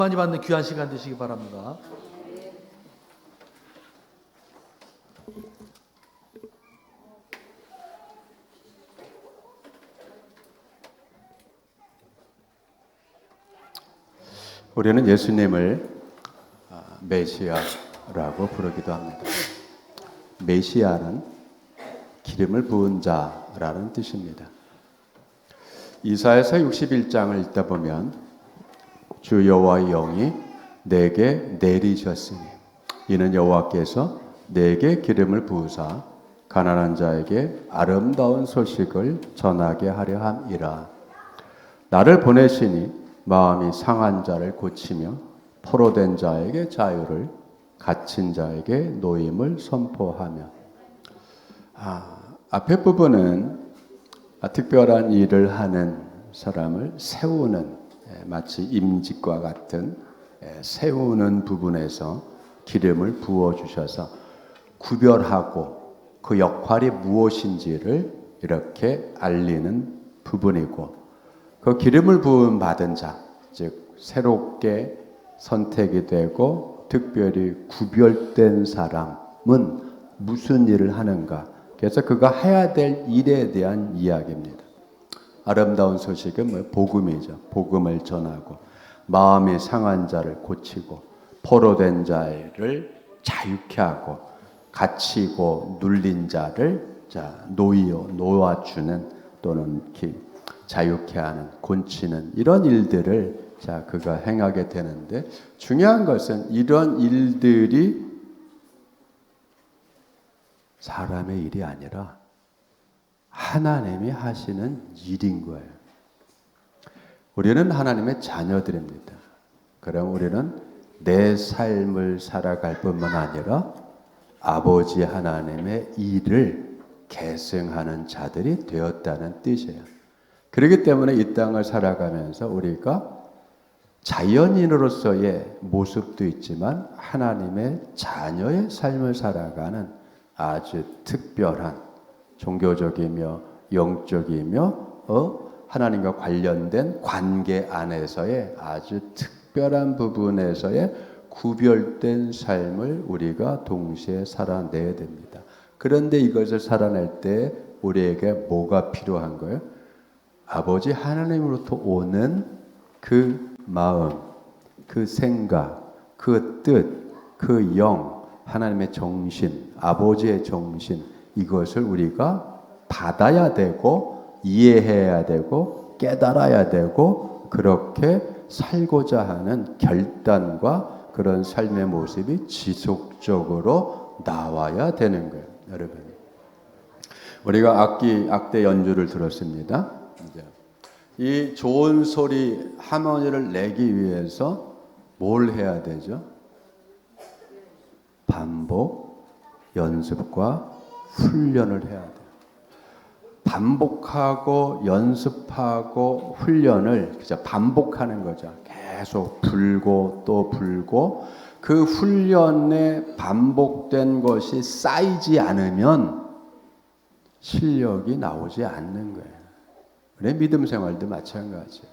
많이 받는 귀한 시간 되시기 바랍니다. 우리는 예수님을 메시아라고 부르기도 합니다. 메시아는 기름을 부은 자라는 뜻입니다. 이사야서 61장을 읽다 보면 주 여호와의 영이 내게 내리셨으니 이는 여호와께서 내게 기름을 부으사 가난한 자에게 아름다운 소식을 전하게 하려 함이라. 나를 보내시니 마음이 상한 자를 고치며 포로된 자에게 자유를, 갇힌 자에게 노임을 선포하며. 앞에 부분은 특별한 일을 하는 사람을 세우는, 마치 임직과 같은 세우는 부분에서 기름을 부어주셔서 구별하고 그 역할이 무엇인지를 이렇게 알리는 부분이고, 그 기름을 부음 받은 자, 즉 새롭게 선택이 되고 특별히 구별된 사람은 무슨 일을 하는가? 그래서 그가 해야 될 일에 대한 이야기입니다. 아름다운 소식은 복음이죠. 복음을 전하고 마음이 상한 자를 고치고 포로된 자를 자유케 하고 갇히고 눌린 자를 놓아주는 또는 자유케 하는, 곤치는 이런 일들을 그가 행하게 되는데, 중요한 것은 이런 일들이 사람의 일이 아니라 하나님이 하시는 일인 거예요. 우리는 하나님의 자녀들입니다. 그럼 우리는 내 삶을 살아갈 뿐만 아니라 아버지 하나님의 일을 계승하는 자들이 되었다는 뜻이에요. 그렇기 때문에 이 땅을 살아가면서 우리가 자연인으로서의 모습도 있지만 하나님의 자녀의 삶을 살아가는 아주 특별한 종교적이며 영적이며 하나님과 관련된 관계 안에서의 아주 특별한 부분에서의 구별된 삶을 우리가 동시에 살아내야 됩니다. 그런데 이것을 살아낼 때 우리에게 뭐가 필요한 거예요? 아버지 하나님으로부터 오는 그 마음, 그 생각, 그 뜻, 그 영, 하나님의 정신, 아버지의 정신, 이것을 우리가 받아야 되고 이해해야 되고 깨달아야 되고 그렇게 살고자 하는 결단과 그런 삶의 모습이 지속적으로 나와야 되는 거예요. 여러분, 우리가 악대 연주를 들었습니다. 이 좋은 소리 하모니를 내기 위해서 뭘 해야 되죠? 반복, 연습과 훈련을 해야 돼요. 반복하고 연습하고 훈련을 반복하는 거죠. 계속 불고 또 불고, 그 훈련에 반복된 것이 쌓이지 않으면 실력이 나오지 않는 거예요. 우리 믿음 생활도 마찬가지예요.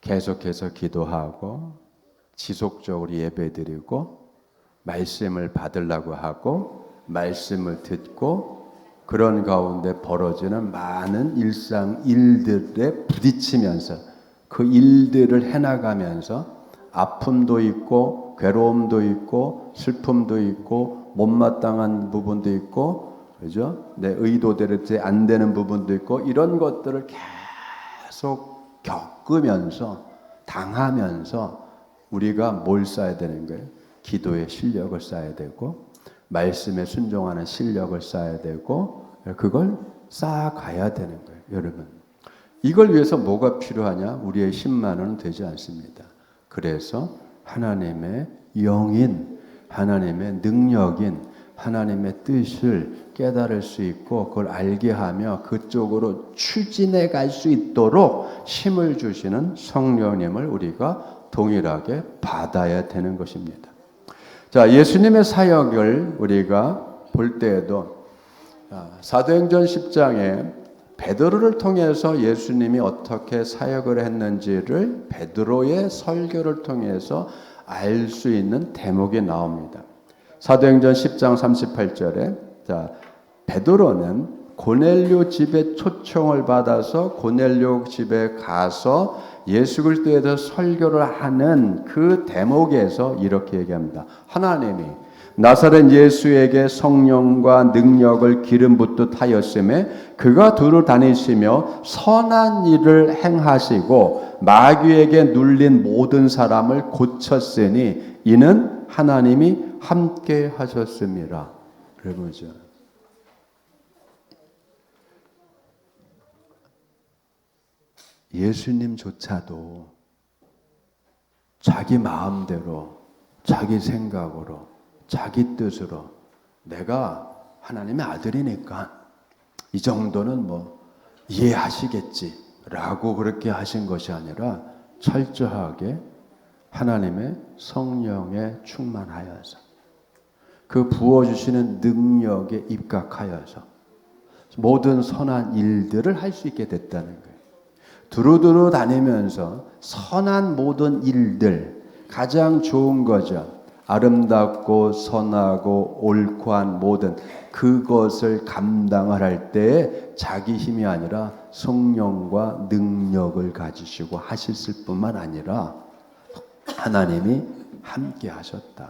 계속해서 기도하고 지속적으로 예배드리고 말씀을 받으려고 하고 말씀을 듣고 그런 가운데 벌어지는 많은 일상 일들에 부딪히면서 그 일들을 해나가면서 아픔도 있고 괴로움도 있고 슬픔도 있고 못마땅한 부분도 있고, 그죠? 내 의도대로 안 되는 부분도 있고, 이런 것들을 계속 겪으면서 당하면서 우리가 뭘 쌓아야 되는 거예요? 기도의 실력을 쌓아야 되고 말씀에 순종하는 실력을 쌓아야 되고 그걸 쌓아가야 되는 거예요. 여러분, 이걸 위해서 뭐가 필요하냐? 우리의 힘만은 되지 않습니다. 그래서 하나님의 영인, 하나님의 능력인 하나님의 뜻을 깨달을 수 있고 그걸 알게 하며 그쪽으로 추진해 갈 수 있도록 힘을 주시는 성령님을 우리가 동일하게 받아야 되는 것입니다. 자, 예수님의 사역을 우리가 볼 때에도 사도행전 10장에 베드로를 통해서 예수님이 어떻게 사역을 했는지를 베드로의 설교를 통해서 알 수 있는 대목이 나옵니다. 사도행전 10장 38절에 자, 베드로는 고넬료 집에 초청을 받아서 고넬료 집에 가서 예수 그리스도에 대해서 설교를 하는 그 대목에서 이렇게 얘기합니다. 하나님이 나사렛 예수에게 성령과 능력을 기름 붓듯 하였음에 그가 두루 다니시며 선한 일을 행하시고 마귀에게 눌린 모든 사람을 고쳤으니 이는 하나님이 함께 하셨습니다. 그러죠. 예수님조차도 자기 마음대로, 자기 생각으로, 자기 뜻으로 내가 하나님의 아들이니까 이 정도는 뭐 이해하시겠지라고 그렇게 하신 것이 아니라 철저하게 하나님의 성령에 충만하여서 그 부어주시는 능력에 입각하여서 모든 선한 일들을 할 수 있게 됐다는 거예요. 두루두루 다니면서 선한 모든 일들, 가장 좋은 거죠. 아름답고 선하고 옳고한 모든 그것을 감당을 할 때에 자기 힘이 아니라 성령과 능력을 가지시고 하셨을 뿐만 아니라 하나님이 함께 하셨다.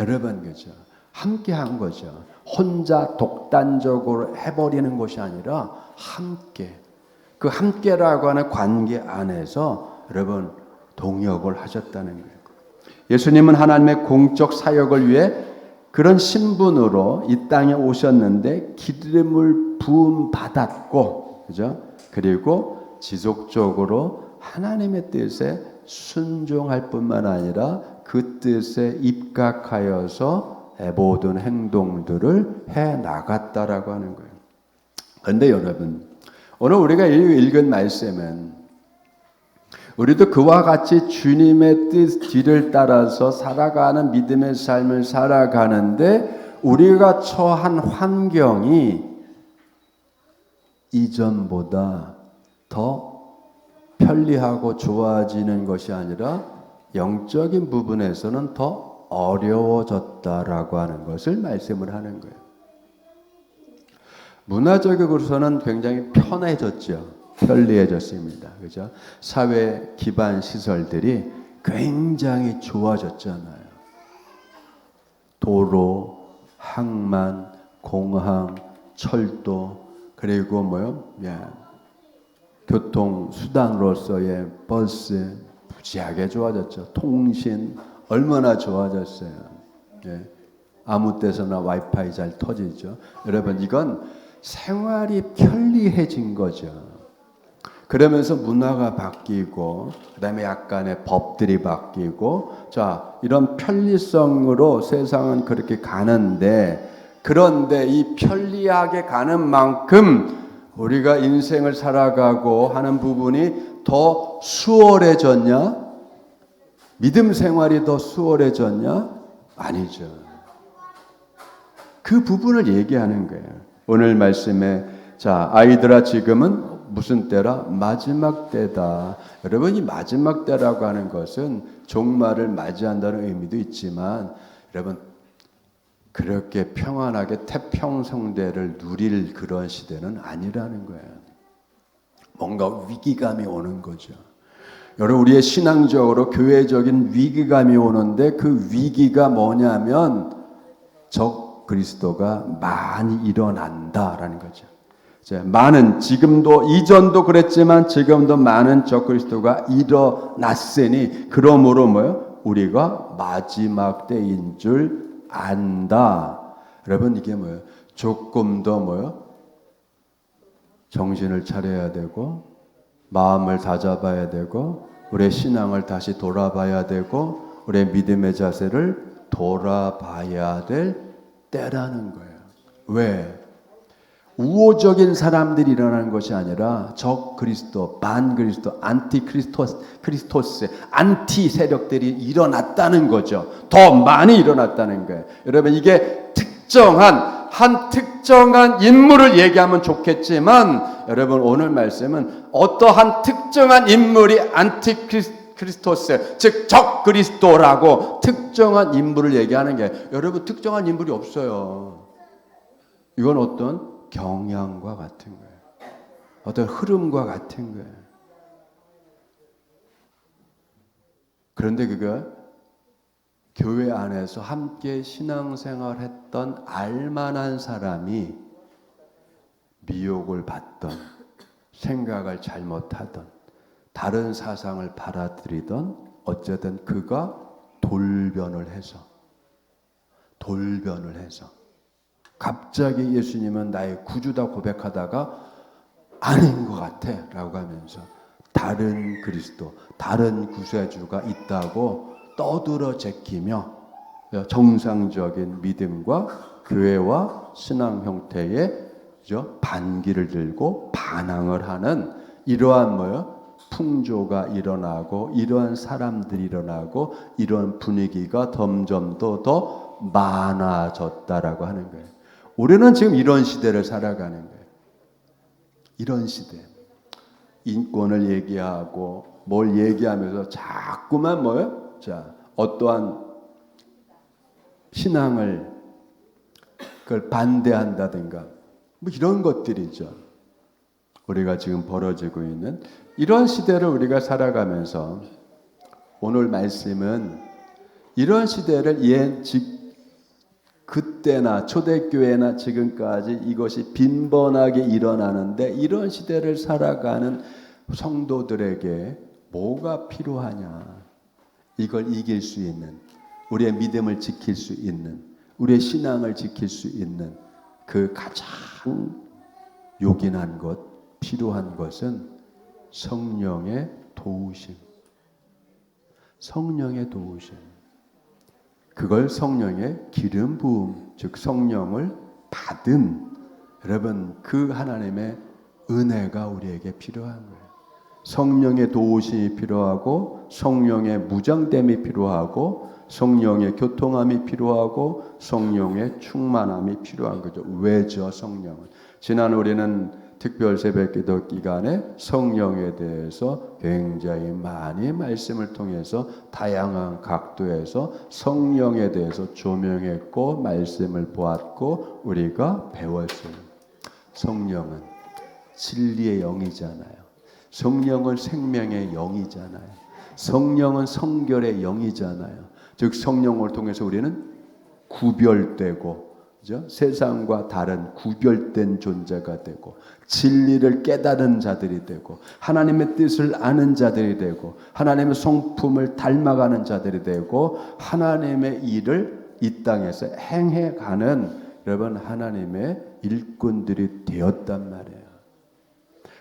여러분, 그죠? 함께 한 거죠. 혼자 독단적으로 해버리는 것이 아니라 함께. 그 함께라고 하는 관계 안에서 여러분 동역을 하셨다는 거예요. 예수님은 하나님의 공적 사역을 위해 그런 신분으로 이 땅에 오셨는데 기름을 부음 받았고, 그죠? 그리고 지속적으로 하나님의 뜻에 순종할 뿐만 아니라 그 뜻에 입각하여서 모든 행동들을 해 나갔다라고 하는 거예요. 그런데 여러분, 오늘 우리가 읽은 말씀은 우리도 그와 같이 주님의 뜻 뒤를 따라서 살아가는 믿음의 삶을 살아가는데 우리가 처한 환경이 이전보다 더 편리하고 좋아지는 것이 아니라 영적인 부분에서는 더 어려워졌다라고 하는 것을 말씀을 하는 거예요. 문화적으로서는 굉장히 편해졌죠. 편리해졌습니다. 그죠? 사회 기반 시설들이 굉장히 좋아졌잖아요. 도로, 항만, 공항, 철도, 그리고 교통 수단으로서의 버스 무지하게 좋아졌죠. 통신 얼마나 좋아졌어요. 예. 아무 때서나 와이파이 잘 터지죠. 여러분, 이건 생활이 편리해진 거죠. 그러면서 문화가 바뀌고 그다음에 약간의 법들이 바뀌고 자, 이런 편리성으로 세상은 그렇게 가는데 그런데 이 편리하게 가는 만큼 우리가 인생을 살아가고 하는 부분이 더 수월해졌냐? 믿음 생활이 더 수월해졌냐? 아니죠. 그 부분을 얘기하는 거예요. 오늘 말씀에 자, 아이들아 지금은 무슨 때라? 마지막 때다. 여러분, 이 마지막 때라고 하는 것은 종말을 맞이한다는 의미도 있지만 여러분 그렇게 평안하게 태평성대를 누릴 그런 시대는 아니라는 거예요. 뭔가 위기감이 오는 거죠. 여러분, 우리의 신앙적으로 교회적인 위기감이 오는데 그 위기가 뭐냐면 적 그리스도가 많이 일어난다라는 거죠. 많은 지금도 이전도 그랬지만 지금도 많은 적 그리스도가 일어났으니 그러므로 우리가 마지막 때인 줄 안다. 여러분, 이게 조금 더 정신을 차려야 되고 마음을 다잡아야 되고 우리의 신앙을 다시 돌아봐야 되고 우리의 믿음의 자세를 돌아봐야 될 때라는 거예요. 왜? 우호적인 사람들이 일어나는 것이 아니라 적 그리스도, 반 그리스도, 안티 크리스토스, 안티 세력들이 일어났다는 거죠. 더 많이 일어났다는 거예요. 여러분, 이게 특정한 한 특정한 인물을 얘기하면 좋겠지만 여러분 오늘 말씀은 어떠한 특정한 인물이 안티크리스토스 즉 적그리스도라고 특정한 인물을 얘기하는 게 여러분 특정한 인물이 없어요. 이건 어떤 경향과 같은 거예요. 어떤 흐름과 같은 거예요. 그런데 그거 교회 안에서 함께 신앙생활했던 알만한 사람이 미혹을 받던 생각을 잘못하던 다른 사상을 받아들이던 어쨌든 그가 돌변을 해서 갑자기 예수님은 나의 구주다 고백하다가 아닌 것 같아 라고 하면서 다른 그리스도, 다른 구세주가 있다고 떠들어 제끼며 정상적인 믿음과 교회와 신앙 형태의 반기를 들고 반항을 하는 이러한 풍조가 일어나고 이러한 사람들이 일어나고 이러한 분위기가 점점 더 많아졌다라고 하는 거예요. 우리는 지금 이런 시대를 살아가는 거예요. 이런 시대. 인권을 얘기하고 뭘 얘기하면서 자꾸만 자, 어떠한 신앙을 그걸 반대한다든가 이런 것들이죠. 우리가 지금 벌어지고 있는 이런 시대를 우리가 살아가면서 오늘 말씀은 이런 시대를 그때나 초대교회나 지금까지 이것이 빈번하게 일어나는데 이런 시대를 살아가는 성도들에게 뭐가 필요하냐? 이걸 이길 수 있는, 우리의 믿음을 지킬 수 있는, 우리의 신앙을 지킬 수 있는 그 가장 요긴한 것, 필요한 것은 성령의 도우심. 성령의 도우심. 그걸 성령의 기름 부음, 즉 성령을 받은 여러분 그 하나님의 은혜가 우리에게 필요한 거예요. 성령의 도우심이 필요하고 성령의 무장됨이 필요하고 성령의 교통함이 필요하고 성령의 충만함이 필요한 거죠. 왜죠? 성령은. 지난 우리는 특별 새벽기도 기간에 성령에 대해서 굉장히 많이 말씀을 통해서 다양한 각도에서 성령에 대해서 조명했고 말씀을 보았고 우리가 배웠어요. 성령은 진리의 영이잖아요. 성령은 생명의 영이잖아요. 성령은 성결의 영이잖아요. 즉 성령을 통해서 우리는 구별되고 그죠? 세상과 다른 구별된 존재가 되고 진리를 깨달은 자들이 되고 하나님의 뜻을 아는 자들이 되고 하나님의 성품을 닮아가는 자들이 되고 하나님의 일을 이 땅에서 행해가는 여러분 하나님의 일꾼들이 되었단 말이에요.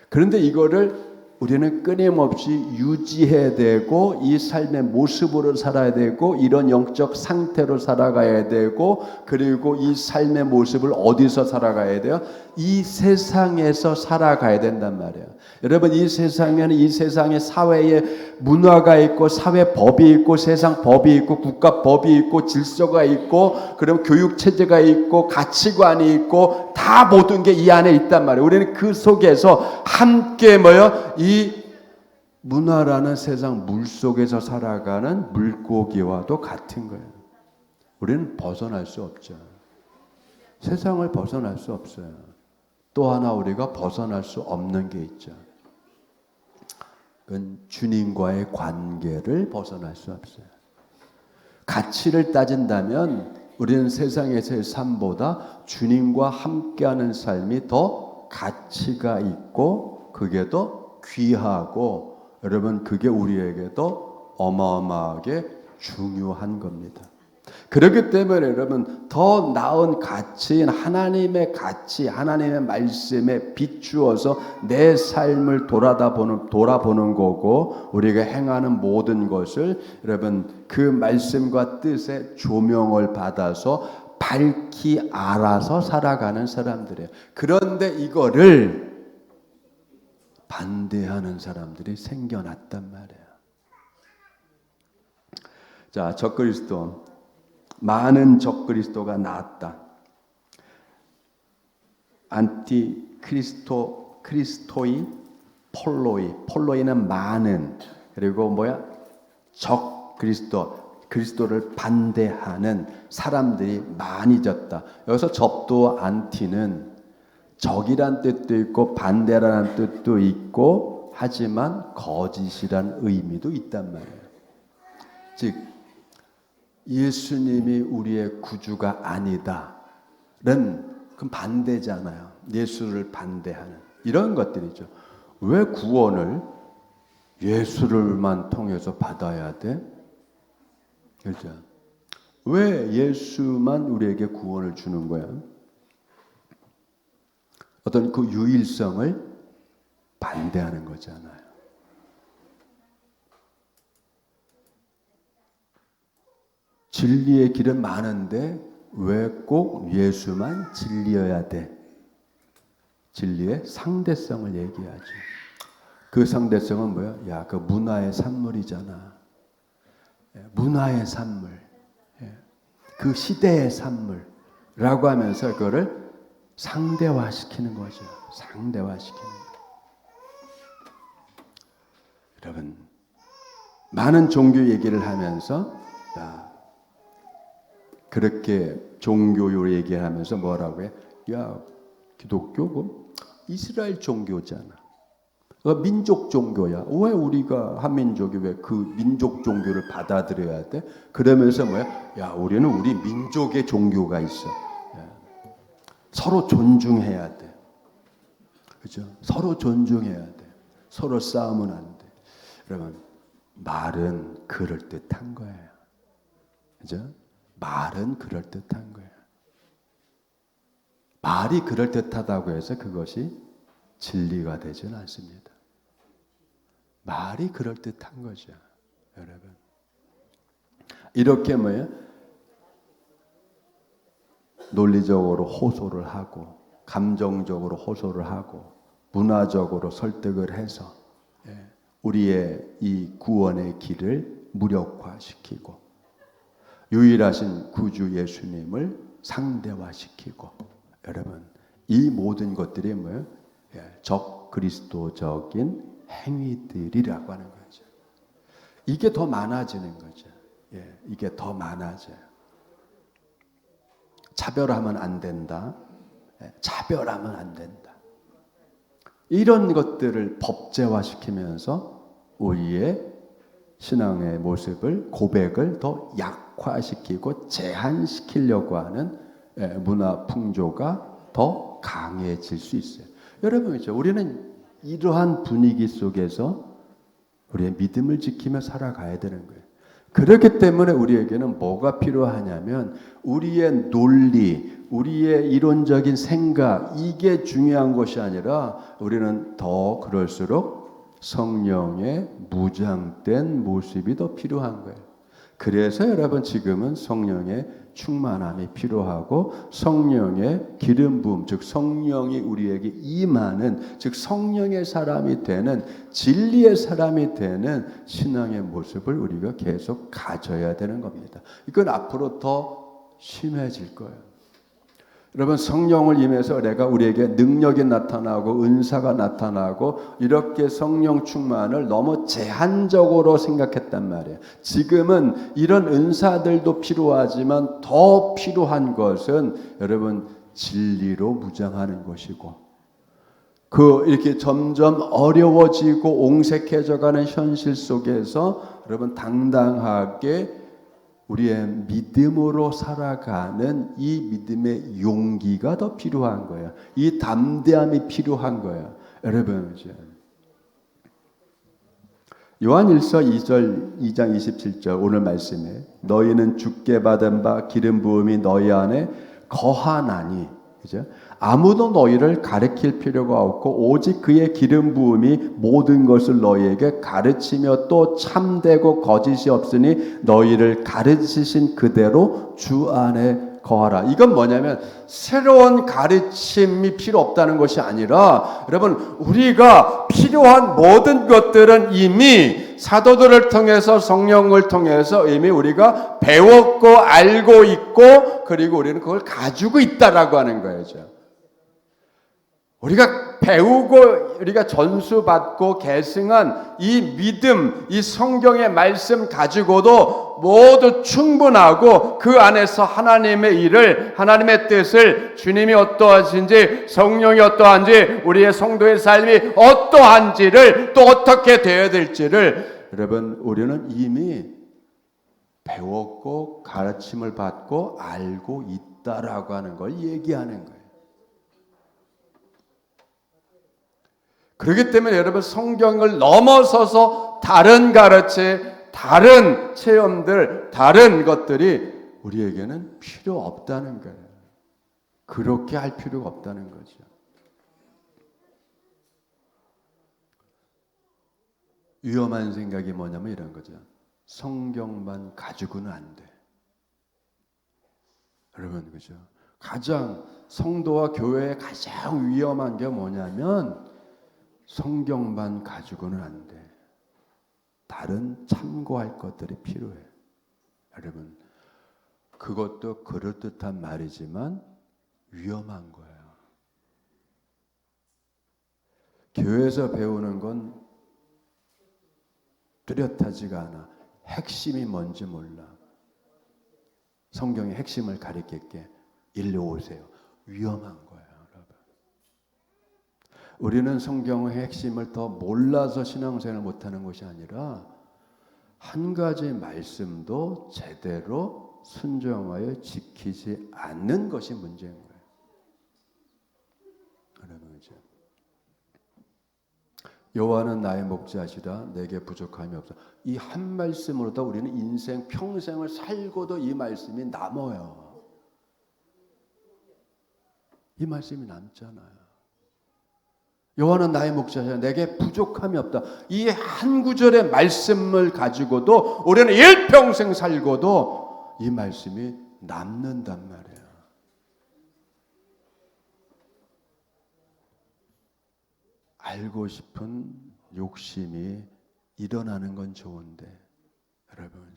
그런데 이거를 우리는 끊임없이 유지해야 되고 이 삶의 모습으로 살아야 되고 이런 영적 상태로 살아가야 되고 그리고 이 삶의 모습을 어디서 살아가야 돼요? 이 세상에서 살아가야 된단 말이에요. 여러분 이 세상에는 이 세상의 사회에 문화가 있고 사회 법이 있고 세상 법이 있고 국가 법이 있고 질서가 있고 그럼 교육 체제가 있고 가치관이 있고 다 모든 게 이 안에 있단 말이에요. 우리는 그 속에서 함께 이 문화라는 세상 물 속에서 살아가는 물고기와도 같은 거예요. 우리는 벗어날 수 없죠. 세상을 벗어날 수 없어요. 또 하나 우리가 벗어날 수 없는 게 있죠. 그건 주님과의 관계를 벗어날 수 없어요. 가치를 따진다면 우리는 세상에서의 삶보다 주님과 함께하는 삶이 더 가치가 있고 그게 더 귀하고 여러분 그게 우리에게도 어마어마하게 중요한 겁니다. 그렇기 때문에 여러분 더 나은 가치인 하나님의 가치, 하나님의 말씀에 비추어서 내 삶을 돌아보는 거고 우리가 행하는 모든 것을 여러분 그 말씀과 뜻의 조명을 받아서 밝히 알아서 살아가는 사람들이에요. 그런데 이거를 반대하는 사람들이 생겨났단 말이에요. 자, 적그리스도. 많은 적그리스도가 나왔다. 크리스토이, 폴로이는 많은, 그리고 적 그리스도를 반대하는 사람들이 많이 졌다. 여기서 접도 안티는 적이란 뜻도 있고 반대라는 뜻도 있고 하지만 거짓이란 의미도 있단 말이에요. 즉 예수님이 우리의 구주가 아니다는 그건 반대잖아요. 예수를 반대하는 이런 것들이죠. 왜 구원을 예수를만 통해서 받아야 돼? 그렇죠? 왜 예수만 우리에게 구원을 주는 거야? 어떤 그 유일성을 반대하는 거잖아요. 진리의 길은 많은데 왜 꼭 예수만 진리여야 돼? 진리의 상대성을 얘기하지. 그 상대성은 뭐야? 야, 그 문화의 산물이잖아. 문화의 산물. 그 시대의 산물이라고 하면서 그거를 상대화시키는 거죠. 상대화시키는 거. 여러분, 많은 종교 얘기를 하면서 그렇게 종교 얘기하면서 뭐라고 해? 야, 기독교 이스라엘 종교잖아. 민족 종교야. 왜 우리가 한민족이 왜 그 민족 종교를 받아들여야 돼? 그러면서 뭐야? 야, 우리는 우리 민족의 종교가 있어. 서로 존중해야 돼. 그죠? 서로 존중해야 돼. 서로 싸우면 안 돼. 여러분, 말은 그럴듯한 거예요. 그죠? 말은 그럴듯한 거예요. 말이 그럴듯하다고 해서 그것이 진리가 되지는 않습니다. 말이 그럴듯한 거죠, 여러분. 이렇게 논리적으로 호소를 하고 감정적으로 호소를 하고 문화적으로 설득을 해서 우리의 이 구원의 길을 무력화시키고 유일하신 구주 예수님을 상대화시키고 여러분 이 모든 것들이 뭐예요? 적 그리스도적인 행위들이라고 하는 거죠. 이게 더 많아지는 거죠. 이게 더 많아져요. 차별하면 안 된다. 차별하면 안 된다. 이런 것들을 법제화시키면서 우리의 신앙의 모습을 고백을 더 약화시키고 제한시키려고 하는 문화 풍조가 더 강해질 수 있어요. 여러분, 우리는 이러한 분위기 속에서 우리의 믿음을 지키며 살아가야 되는 거예요. 그렇기 때문에 우리에게는 뭐가 필요하냐면 우리의 논리, 우리의 이론적인 생각 이게 중요한 것이 아니라 우리는 더 그럴수록 성령의 무장된 모습이 더 필요한 거예요. 그래서 여러분 지금은 성령의 충만함이 필요하고 성령의 기름 부음, 즉 성령이 우리에게 임하는, 즉 성령의 사람이 되는, 진리의 사람이 되는 신앙의 모습을 우리가 계속 가져야 되는 겁니다. 이건 앞으로 더 심해질 거예요. 여러분, 성령을 임해서 내가 우리에게 능력이 나타나고 은사가 나타나고 이렇게 성령 충만을 너무 제한적으로 생각했단 말이에요. 지금은 이런 은사들도 필요하지만 더 필요한 것은 여러분 진리로 무장하는 것이고 이렇게 점점 어려워지고 옹색해져가는 현실 속에서 여러분 당당하게 우리의 믿음으로 살아가는 이 믿음의 용기가 더 필요한 거예요. 이 담대함이 필요한 거예요. 여러분, 요한일서 2장 27절 오늘 말씀에 너희는 주께 받은 바 기름 부음이 너희 안에 거하나니, 그죠? 아무도 너희를 가르칠 필요가 없고 오직 그의 기름 부음이 모든 것을 너희에게 가르치며 또 참되고 거짓이 없으니 너희를 가르치신 그대로 주 안에 거하라. 이건 뭐냐면 새로운 가르침이 필요 없다는 것이 아니라 여러분 우리가 필요한 모든 것들은 이미 사도들을 통해서 성령을 통해서 이미 우리가 배웠고 알고 있고 그리고 우리는 그걸 가지고 있다라고 하는 거예요. 우리가 배우고 우리가 전수받고 계승한 이 믿음, 이 성경의 말씀 가지고도 모두 충분하고 그 안에서 하나님의 일을, 하나님의 뜻을, 주님이 어떠하신지, 성령이 어떠한지, 우리의 성도의 삶이 어떠한지를 또 어떻게 되어야 될지를 여러분 우리는 이미 배웠고 가르침을 받고 알고 있다라고 하는 걸 얘기하는 거예요. 그렇기 때문에 여러분 성경을 넘어서서 다른 가르침, 다른 체험들, 다른 것들이 우리에게는 필요 없다는 거예요. 그렇게 할 필요가 없다는 거죠. 위험한 생각이 뭐냐면 이런 거죠. 성경만 가지고는 안 돼. 여러분 그죠? 가장 성도와 교회의 가장 위험한 게 뭐냐면 성경만 가지고는 안 돼. 다른 참고할 것들이 필요해. 여러분, 그것도 그럴듯한 말이지만 위험한 거예요. 교회에서 배우는 건 뚜렷하지가 않아. 핵심이 뭔지 몰라. 성경의 핵심을 가리킬게. 일로 오세요. 위험한 거예요. 우리는 성경의 핵심을 더 몰라서 신앙생활을 못하는 것이 아니라 한 가지 말씀도 제대로 순종하여 지키지 않는 것이 문제인 거예요. 그러죠. 여호와는 나의 목자시라 내게 부족함이 없어. 이 한 말씀으로도 우리는 인생 평생을 살고도 이 말씀이 남아요. 이 말씀이 남잖아요. 여호와는 나의 목자시라 내게 부족함이 없다. 이 한 구절의 말씀을 가지고도 우리는 일평생 살고도 이 말씀이 남는단 말이에요. 알고 싶은 욕심이 일어나는 건 좋은데 여러분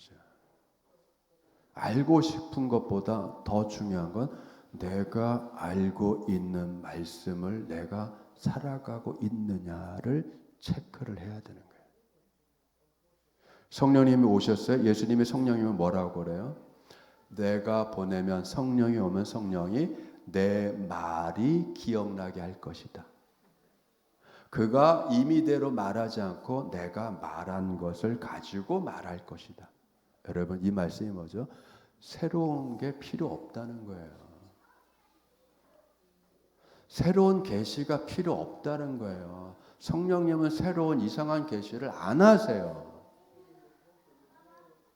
알고 싶은 것보다 더 중요한 건 내가 알고 있는 말씀을 내가 살아가고 있느냐를 체크를 해야 되는 거예요. 성령님이 오셨어요. 예수님이 성령님은 뭐라고 그래요? 내가 보내면 성령이 오면 성령이 내 말이 기억나게 할 것이다. 그가 임의대로 말하지 않고 내가 말한 것을 가지고 말할 것이다. 여러분 이 말씀이 뭐죠? 새로운 게 필요 없다는 거예요. 새로운 계시가 필요 없다는 거예요. 성령님은 새로운 이상한 계시를 안 하세요.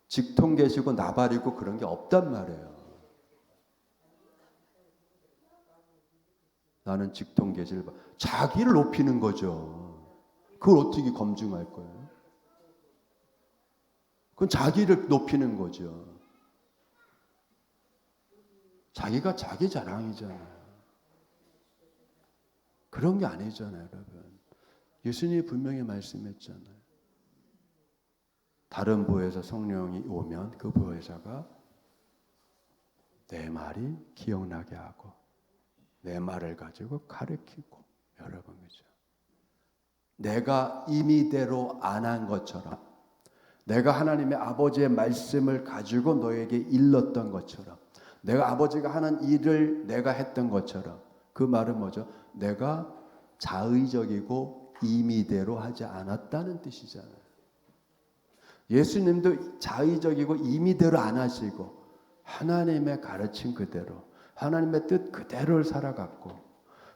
직통 계시고 나발이고 그런 게 없단 말이에요. 나는 직통 계시를 봐. 자기를 높이는 거죠. 그걸 어떻게 검증할 거예요? 그건 자기를 높이는 거죠. 자기가 자기 자랑이잖아요. 그런 게 아니잖아요, 여러분. 예수님이 분명히 말씀했잖아요. 다른 보혜사 성령이 오면 그 보혜사가 내 말이 기억나게 하고 내 말을 가지고 가르치고 여러분 그죠? 내가 임의대로 안 한 것처럼 내가 하나님의 아버지의 말씀을 가지고 너에게 일렀던 것처럼 내가 아버지가 하는 일을 내가 했던 것처럼 그 말은 뭐죠? 내가 자의적이고 임의대로 하지 않았다는 뜻이잖아요. 예수님도 자의적이고 임의대로 안 하시고 하나님의 가르침 그대로 하나님의 뜻 그대로를 살아갔고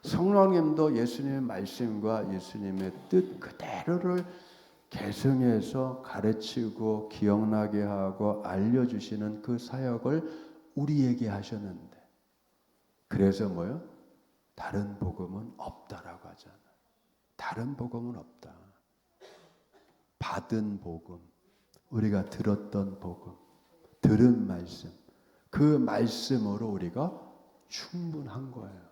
성령님도 예수님의 말씀과 예수님의 뜻 그대로를 계승해서 가르치고 기억나게 하고 알려주시는 그 사역을 우리에게 하셨는데 그래서 뭐요? 다른 복음은 없다라고 하잖아요. 다른 복음은 없다. 받은 복음, 우리가 들었던 복음, 들은 말씀, 그 말씀으로 우리가 충분한 거예요.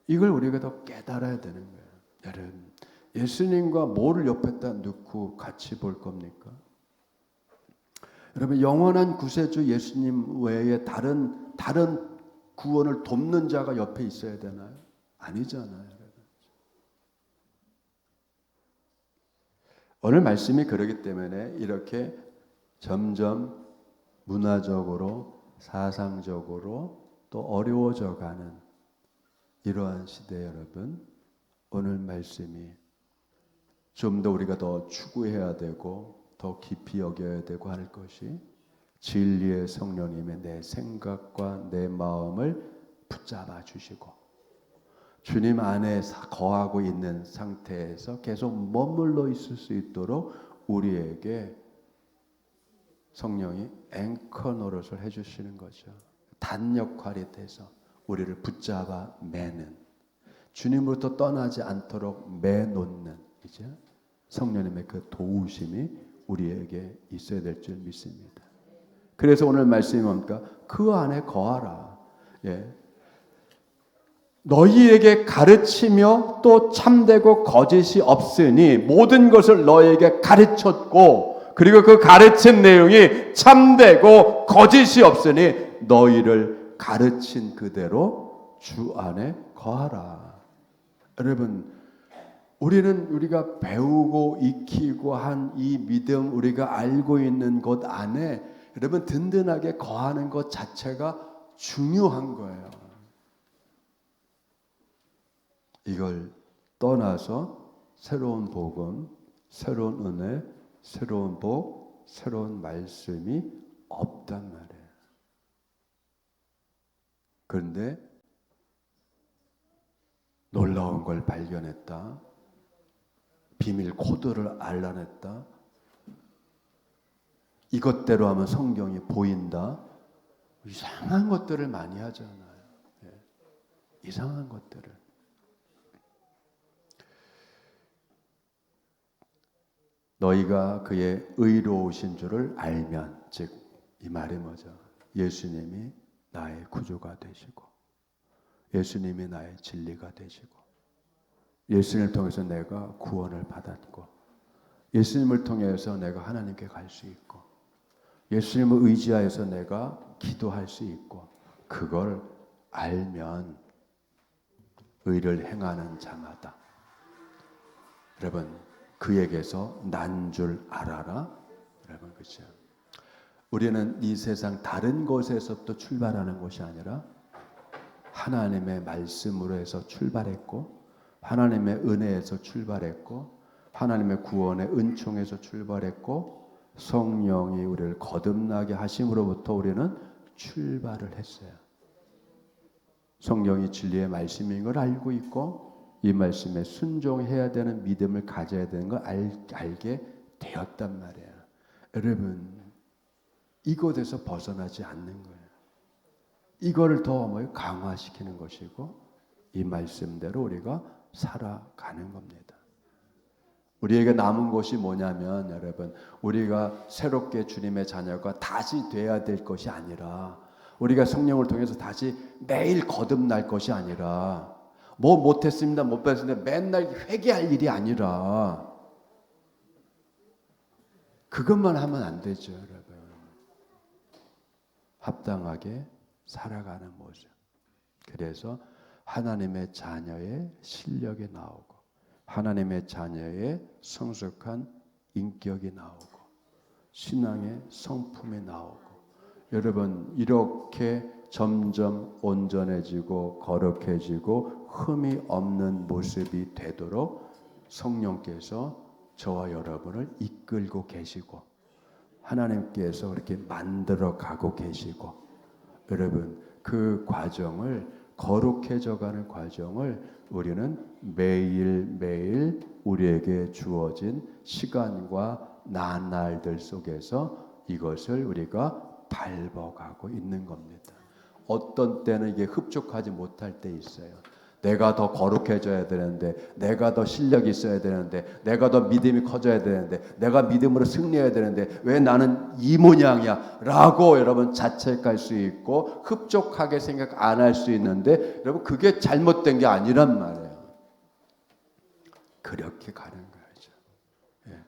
이걸 우리가 더 깨달아야 되는 거예요. 여러분, 예수님과 뭐를 옆에다 넣고 같이 볼 겁니까? 여러분, 영원한 구세주 예수님 외에 다른 구원을 돕는 자가 옆에 있어야 되나요? 아니잖아요. 여러분. 오늘 말씀이 그러기 때문에 이렇게 점점 문화적으로 사상적으로 또 어려워져 가는 이러한 시대 여러분, 오늘 말씀이 좀 더 우리가 더 추구해야 되고 더 깊이 여겨야 되고 할 것이 진리의 성령님의 내 생각과 내 마음을 붙잡아 주시고 주님 안에 거하고 있는 상태에서 계속 머물러 있을 수 있도록 우리에게 성령이 앵커 노릇을 해주시는 거죠. 단 역할이 돼서 우리를 붙잡아 매는, 주님으로부터 떠나지 않도록 매놓는 이제 성령님의 그 도우심이 우리에게 있어야 될 줄 믿습니다. 그래서 오늘 말씀이 뭡니까? 그 안에 거하라. 예. 너희에게 가르치며 또 참되고 거짓이 없으니 모든 것을 너희에게 가르쳤고 그리고 그 가르친 내용이 참되고 거짓이 없으니 너희를 가르친 그대로 주 안에 거하라. 여러분, 우리가 배우고 익히고 한 이 믿음, 우리가 알고 있는 것 안에 여러분 든든하게 거하는 것 자체가 중요한 거예요. 이걸 떠나서 새로운 복음, 새로운 은혜, 새로운 복, 새로운 말씀이 없단 말이에요. 그런데 놀라운 걸 발견했다. 비밀 코드를 알아냈다. 이것대로 하면 성경이 보인다. 이상한 것들을 많이 하잖아요. 예. 이상한 것들을. 너희가 그의 의로우신 줄을 알면, 즉 이 말이 뭐죠? 예수님이 나의 구주가 되시고 예수님이 나의 진리가 되시고 예수님을 통해서 내가 구원을 받았고 예수님을 통해서 내가 하나님께 갈 수 있고 예수님을 의지하여서 내가 기도할 수 있고 그걸 알면 의를 행하는 자마다 여러분 그에게서 난 줄 알아라. 여러분 그렇죠? 우리는 이 세상 다른 곳에서부터 출발하는 것이 아니라 하나님의 말씀으로 해서 출발했고 하나님의 은혜에서 출발했고 하나님의 구원의 은총에서 출발했고 성령이 우리를 거듭나게 하심으로부터 우리는 출발을 했어요. 성령이 진리의 말씀인 걸 알고 있고 이 말씀에 순종해야 되는 믿음을 가져야 되는 걸 알게 되었단 말이에요. 여러분 이곳에서 벗어나지 않는 거예요. 이거를 더 강화시키는 것이고 이 말씀대로 우리가 살아가는 겁니다. 우리에게 남은 것이 뭐냐면 여러분 우리가 새롭게 주님의 자녀가 다시 돼야 될 것이 아니라 우리가 성령을 통해서 다시 매일 거듭날 것이 아니라 뭐 못했습니다 못 받았습니다 맨날 회개할 일이 아니라 그것만 하면 안 되죠. 여러분 합당하게 살아가는 모습. 그래서 하나님의 자녀의 실력이 나오고 하나님의 자녀의 성숙한 인격이 나오고 신앙의 성품이 나오고 여러분 이렇게 점점 온전해지고 거룩해지고 흠이 없는 모습이 되도록 성령께서 저와 여러분을 이끌고 계시고 하나님께서 그렇게 만들어 가고 계시고 여러분 그 과정을 거룩해져 가는 과정을 우리는 매일매일 우리에게 주어진 시간과 나날들 속에서 이것을 우리가 밟아가고 있는 겁니다. 어떤 때는 이게 흡족하지 못할 때 있어요. 내가 더 거룩해져야 되는데 내가 더 실력이 있어야 되는데 내가 더 믿음이 커져야 되는데 내가 믿음으로 승리해야 되는데 왜 나는 이 모양이야 라고 여러분 자책할 수 있고 흡족하게 생각 안 할 수 있는데 여러분 그게 잘못된 게 아니란 말이에요. 그렇게 가는 거죠. 예.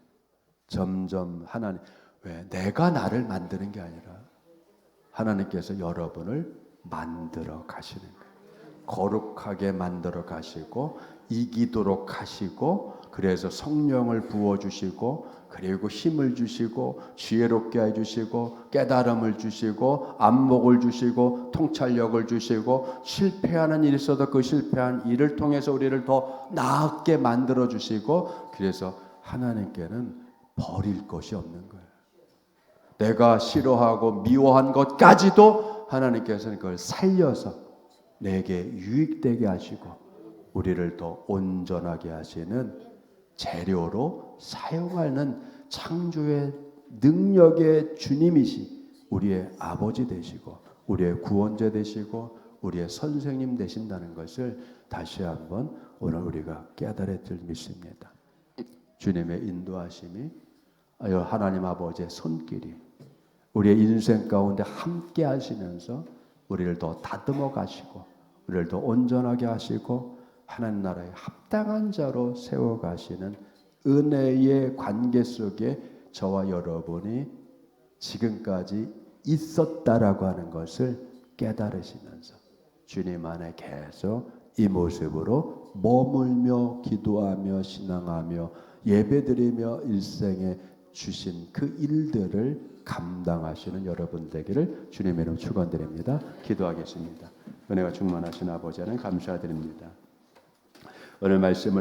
점점 하나님 왜 내가 나를 만드는 게 아니라 하나님께서 여러분을 만들어 가시는 거예요. 거룩하게 만들어 가시고 이기도록 하시고 그래서 성령을 부어주시고 그리고 힘을 주시고 지혜롭게 해주시고 깨달음을 주시고 안목을 주시고 통찰력을 주시고 실패하는 일이 있어도 그 실패한 일을 통해서 우리를 더 나았게 만들어 주시고 그래서 하나님께는 버릴 것이 없는 거예요. 내가 싫어하고 미워한 것까지도 하나님께서는 그걸 살려서 내게 유익되게 하시고 우리를 더 온전하게 하시는 재료로 사용하는 창조의 능력의 주님이시 우리의 아버지 되시고 우리의 구원자 되시고 우리의 선생님 되신다는 것을 다시 한번 오늘 우리가 깨달을 줄 믿습니다. 주님의 인도하심이 하나님 아버지의 손길이 우리의 인생 가운데 함께 하시면서 우리를 더 다듬어 가시고 우리를 더 온전하게 하시고 하나님 나라에 합당한 자로 세워 가시는 은혜의 관계 속에 저와 여러분이 지금까지 있었다라고 하는 것을 깨달으시면서 주님 안에 계속 이 모습으로 머물며 기도하며 신앙하며 예배드리며 일생에 주신 그 일들을 감당하시는 여러분 되기를 주님의 이름 축원드립니다. 기도하겠습니다. 은혜가 충만하신 아버지 하나님 감사드립니다. 오늘 말씀을